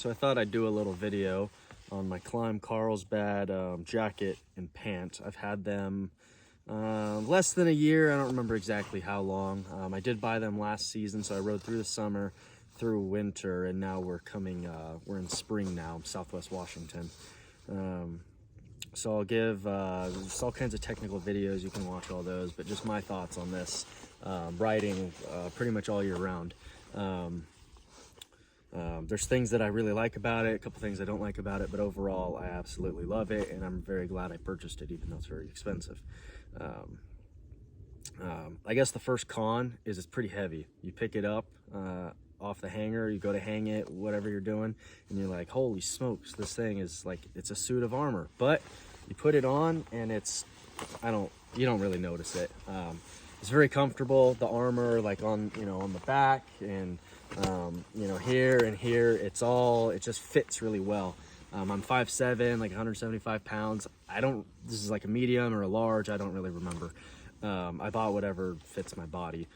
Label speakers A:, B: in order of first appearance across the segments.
A: So I thought I'd do a little video on my Klim Carlsbad jacket and pant. I've had them less than a year. I don't remember exactly how long. I did buy them last season, so I rode through the summer, through winter, and now we're we're in spring now, Southwest Washington. So I'll give just all kinds of technical videos. You can watch all those, but just my thoughts on this riding pretty much all year round. There's things that I really like about it, a couple things I don't like about it, but overall I absolutely love it, and I'm very glad I purchased it, even though it's very expensive. I guess the first con is it's pretty heavy. You pick it up off the hanger, you go to hang it, whatever you're doing, and you're like, holy smokes, this thing is like, it's a suit of armor. But you put it on and you don't really notice it. It's very comfortable. The armor, like on the back and here and here, it just fits really well. I'm 5'7", like 175 pounds. This is like a medium or a large, I don't really remember. I bought whatever fits my body.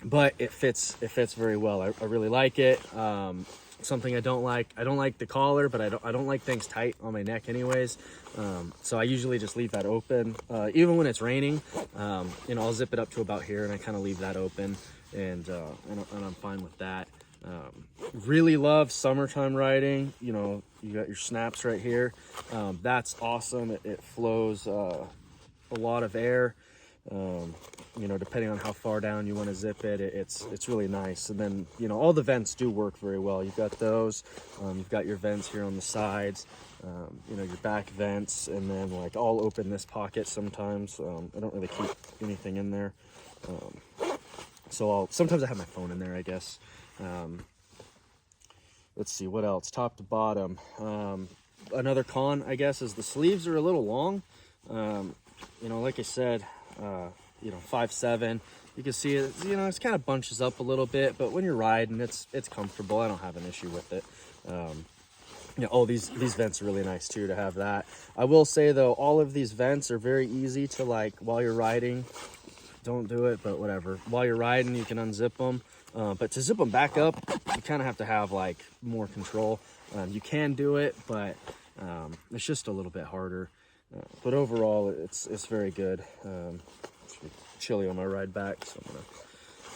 A: But it fits very well. I really like it. Something I don't like the collar, but I don't like things tight on my neck anyways. So I usually just leave that open. Even when it's raining, I'll zip it up to about here and I kind of leave that open, and I'm fine with that. Really love summertime riding. You got your snaps right here. That's awesome. It flows a lot of air. Depending on how far down you want to zip it, it's really nice. And then all the vents do work very well. You've got those, you've got your vents here on the sides, your back vents, and then like I'll open this pocket sometimes. I don't really keep anything in there, so sometimes I have my phone in there, I guess. Let's see what else, top to bottom. Another con, I guess, is the sleeves are a little long. Like I said, 5'7", you can see it, it's kind of bunches up a little bit, but when you're riding, it's comfortable. I don't have an issue with it. These vents are really nice too, to have that. I will say though, all of these vents are very easy to, like, while you're riding, don't do it, but whatever. While you're riding, you can unzip them. But to zip them back up, you kind of have to have like more control. You can do it, but it's just a little bit harder. But overall, it's very good. It's chilly on my ride back, so I'm gonna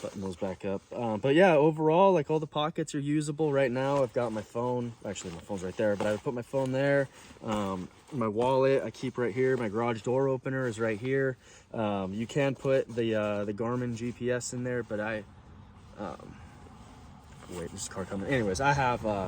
A: button those back up. But yeah, overall, like, all the pockets are usable. Right now I've got my phone, actually my phone's right there, but I would put my phone there. My wallet I keep right here. My garage door opener is right here. You can put the Garmin GPS in there, but wait, there's a car coming. Anyways, I have my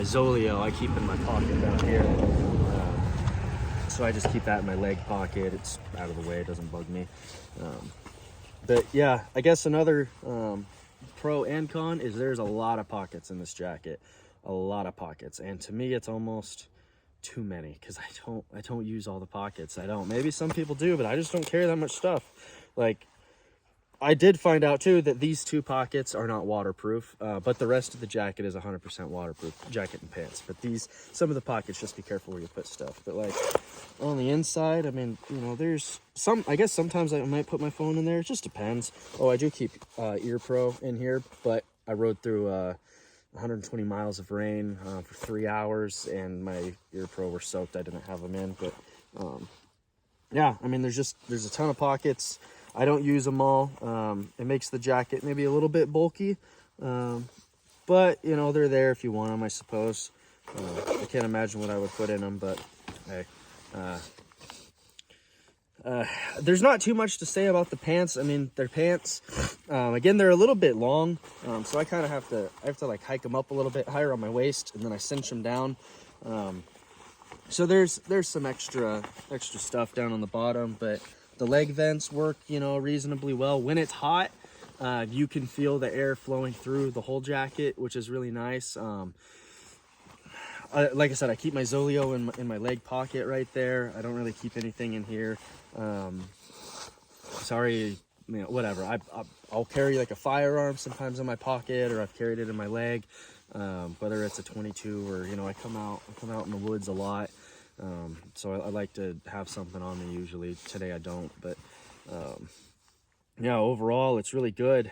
A: Zoleo I keep in my pocket down here. So I just keep that in my leg pocket. It's out of the way, it doesn't bug me. But yeah, I guess another pro and con is there's a lot of pockets in this jacket. A lot of pockets. And to me, it's almost too many, because I don't use all the pockets. Maybe some people do, but I just don't carry that much stuff. Like, I did find out too that these two pockets are not waterproof, but the rest of the jacket is 100% waterproof, jacket and pants. But some of the pockets, just be careful where you put stuff. But like on the inside, I mean, there's I guess sometimes I might put my phone in there. It just depends. Oh, I do keep Ear Pro in here, but I rode through 120 miles of rain for 3 hours, and my Ear Pro were soaked. I didn't have them in, but yeah, I mean, there's a ton of pockets. I don't use them all. It makes the jacket maybe a little bit bulky, but they're there if you want them, I suppose. I can't imagine what I would put in them, but hey. There's not too much to say about the pants. I mean, they're pants. Again, they're a little bit long, so I kind of have to like hike them up a little bit higher on my waist, and then I cinch them down. So there's some extra stuff down on the bottom, but the leg vents work, reasonably well. When it's hot, you can feel the air flowing through the whole jacket, which is really nice. Like I said, I keep my Zoleo in my leg pocket right there. I don't really keep anything in here. Sorry, whatever. I'll carry like a firearm sometimes in my pocket, or I've carried it in my leg. Whether it's a 22 or I come out in the woods a lot. So I like to have something on me usually. Today I don't, but yeah, overall it's really good.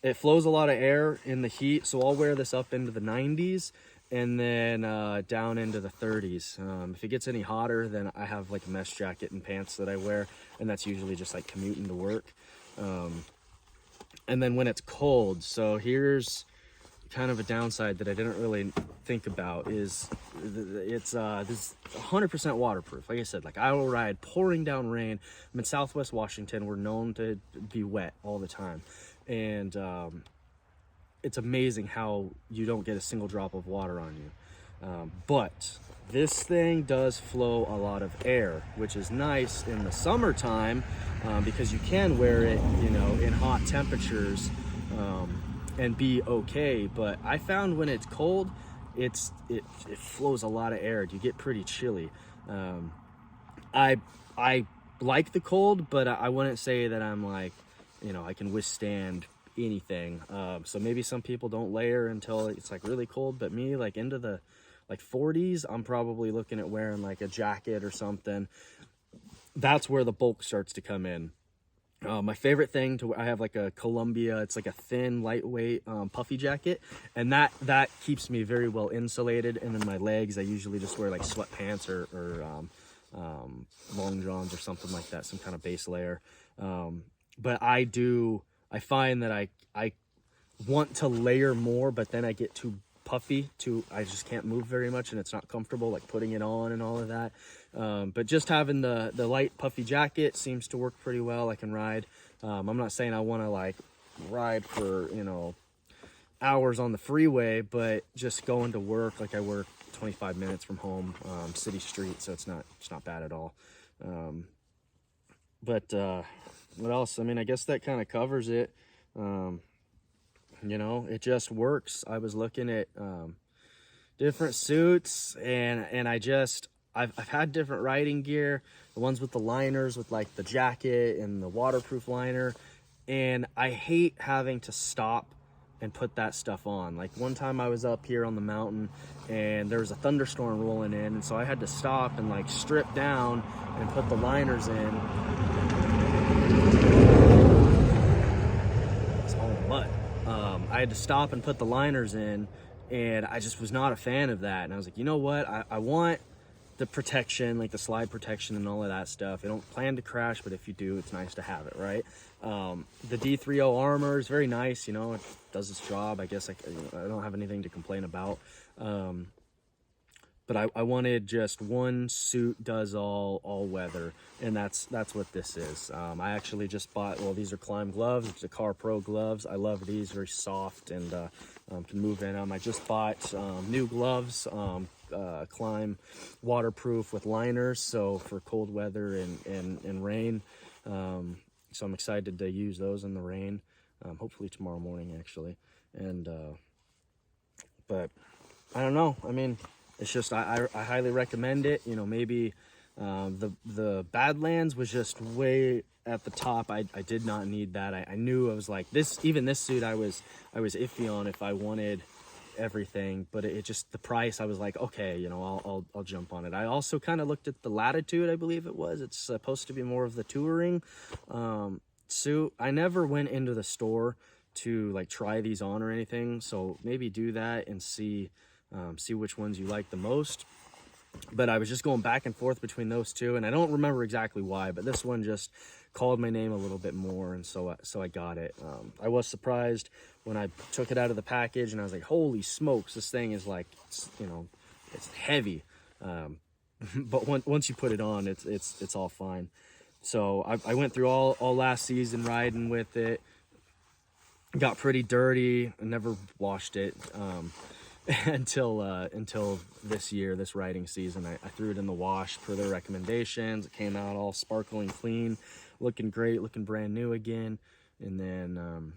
A: it flows a lot of air in the heat, so I'll wear this up into the 90s and then down into the 30s. If it gets any hotter, then I have like a mesh jacket and pants that I wear, and that's usually just like commuting to work. And then when it's cold, so here's kind of a downside that I didn't really think about, is it's this 100% waterproof. Like I said, like I will ride pouring down rain. I'm in Southwest Washington. We're known to be wet all the time, and it's amazing how you don't get a single drop of water on you. But this thing does flow a lot of air, which is nice in the summertime, because you can wear it, you know, in hot temperatures and be okay. But I found when it's cold, it flows a lot of air. You get pretty chilly. I like the cold, but I wouldn't say that I'm like, you know, I can withstand anything. So maybe some people don't layer until it's like really cold, but me, like into the like 40s, I'm probably looking at wearing like a jacket or something. That's where the bulk starts to come in. My favorite thing I have like a Columbia, it's like a thin, lightweight, puffy jacket, and that keeps me very well insulated. And then my legs, I usually just wear like sweatpants or long johns or something like that, some kind of base layer. But I find that I want to layer more, but then I get too puffy, I just can't move very much, and it's not comfortable like putting it on and all of that. But just having the light puffy jacket seems to work pretty well. I can ride. I'm not saying I want to like ride for, you know, hours on the freeway, but just going to work, like I work 25 minutes from home, city street, so it's not bad at all. But what else? I mean, I guess that kind of covers it. You know, it just works. I was looking at different suits, and I've had different riding gear, the ones with the liners, with like the jacket and the waterproof liner, and I hate having to stop and put that stuff on. Like one time I was up here on the mountain and there was a thunderstorm rolling in, and so I had to stop and like strip down and put the liners in. It's all mud. I had to stop and put the liners in, and I just was not a fan of that. And I was like, you know what? I want the protection, like the slide protection and all of that stuff. I don't plan to crash, but if you do, it's nice to have it, right? The D30 armor is very nice, you know, it does its job. I guess I don't have anything to complain about. But I wanted just one suit does all weather, and that's what this is. I actually just bought, well, these are Klim gloves. It's the Car Pro gloves. I love these, very soft, and can move in them. I just bought new gloves, Klim waterproof with liners, so for cold weather and rain. So I'm excited to use those in the rain, hopefully tomorrow morning actually. And but I don't know, I mean, it's just I highly recommend it. You know, maybe the Badlands was just way at the top. I did not need that. I knew, I was like, this suit I was iffy on if I wanted everything, but it just, the price, I was like, okay, you know, I'll jump on it. I also kind of looked at the Latitude, I believe it was. It's supposed to be more of the touring suit. I never went into the store to like try these on or anything, so maybe do that and see which ones you like the most. But I was just going back and forth between those two, and I don't remember exactly why, but this one just called my name a little bit more, and so I got it. I was surprised when I took it out of the package, and I was like, holy smokes, this thing is like, you know, it's heavy. But once you put it on, it's all fine. So I went through all last season riding with it. Got pretty dirty. I never washed it until this year, this riding season. I threw it in the wash per their recommendations. It came out all sparkling clean, looking great, looking brand new again. And then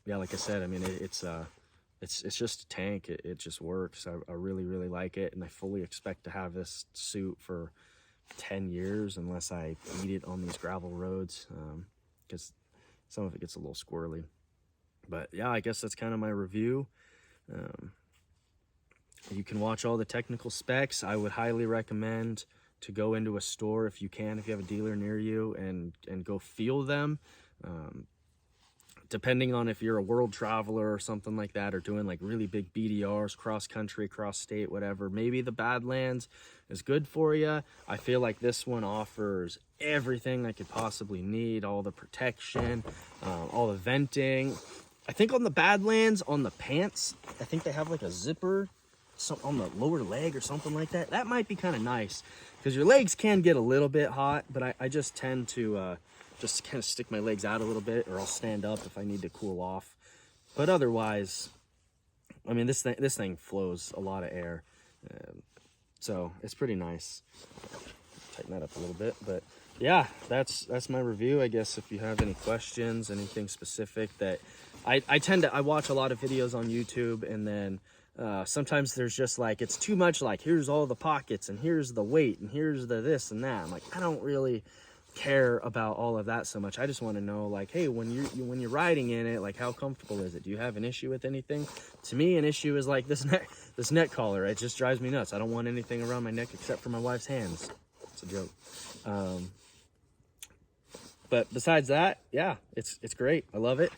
A: yeah, like I said, I mean, it's just a tank. It just works. I really like it, and I fully expect to have this suit for 10 years unless I eat it on these gravel roads, because some of it gets a little squirrely. But yeah, I guess that's kind of my review. You can watch all the technical specs. I would highly recommend to go into a store if you can, if you have a dealer near you, and go feel them. depending on if you're a world traveler or something like that, or doing like really big BDRs, cross country, cross state, whatever, maybe the Badlands is good for you. I feel like this one offers everything I could possibly need, all the protection, all the venting. I think on the Badlands, on the pants, I think they have like a zipper on the lower leg or something like that. That might be kind of nice, because your legs can get a little bit hot, but I just tend to just kind of stick my legs out a little bit, or I'll stand up if I need to cool off. But otherwise, I mean, this thing flows a lot of air, so it's pretty nice. Tighten that up a little bit, but yeah, that's my review. I guess if you have any questions, anything specific that I watch a lot of videos on YouTube, and then sometimes there's just like, it's too much, like here's all the pockets and here's the weight and here's the this and that. I'm like, I don't really care about all of that so much. I just want to know, like, hey, when you're riding in it, like, how comfortable is it? Do you have an issue with anything? To me, an issue is like this neck collar. It just drives me nuts. I don't want anything around my neck except for my wife's hands. It's a joke. But besides that, yeah, it's great. I love it.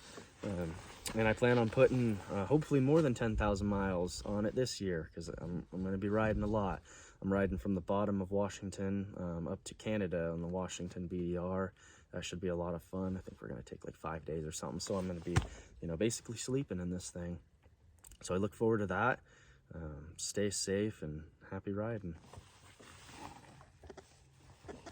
A: And I plan on putting hopefully more than 10,000 miles on it this year, because I'm going to be riding a lot. I'm riding from the bottom of Washington up to Canada on the Washington BDR. That should be a lot of fun. I think we're going to take like 5 days or something. So I'm going to be, basically sleeping in this thing. So I look forward to that. Stay safe and happy riding.